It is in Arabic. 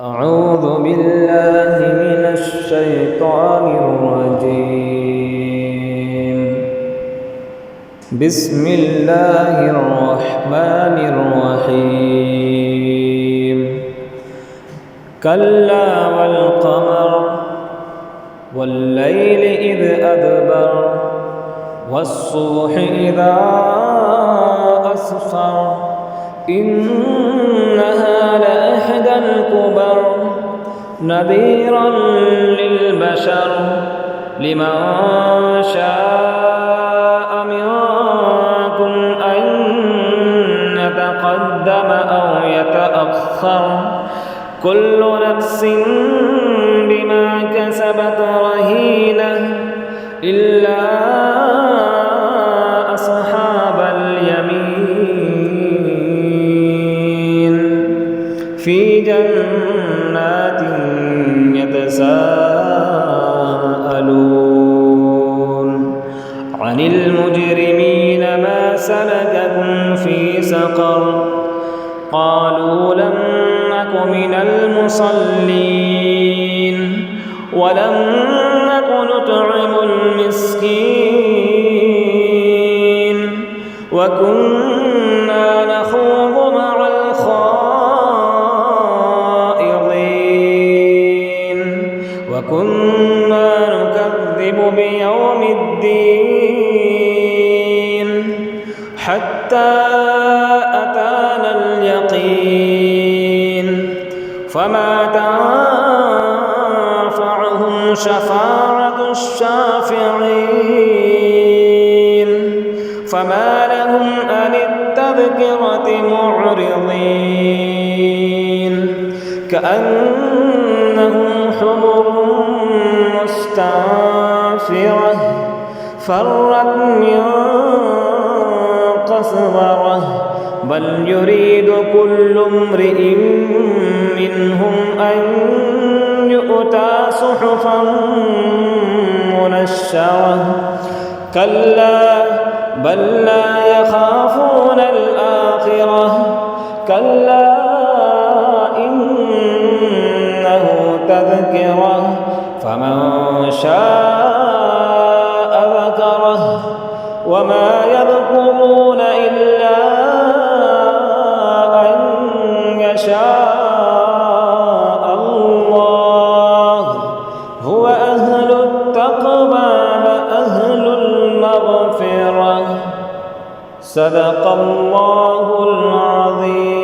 أعوذ بالله من الشيطان الرجيم. بسم الله الرحمن الرحيم. كلا والقمر والليل إذ أدبر والصبح إذا أسفر إنها لإحدى الكبر نذيرا للبشر لمن شاء منكم أن يتقدم أو يتأخر كل نفس بما كسبت رهينة إلا أصحاب اليمين في جنات يتساءلون عن المجرمين ما سلككم في سقر قالوا لم نك من المصلين ولم نك نطعم المسكين وكنا نخوض مع الخائضين وكنا نكذب بيوم الدين حتى أتانا اليقين فما تنفعهم شفاعة الشافعين فما لهم عن التذكرة معرضين كأنهم حمر مستنفرة فرت من قسورة بل يريد كل امرئ منهم أن يؤتى صحفا منشرة كلا بل لا يخافون الآخرة كلا إنه تذكرة فمن شاء ذكره وما يذكرون إلا أن يشاء الله هو أهل التقوى وأهل المغفرة صدق الله العظيم.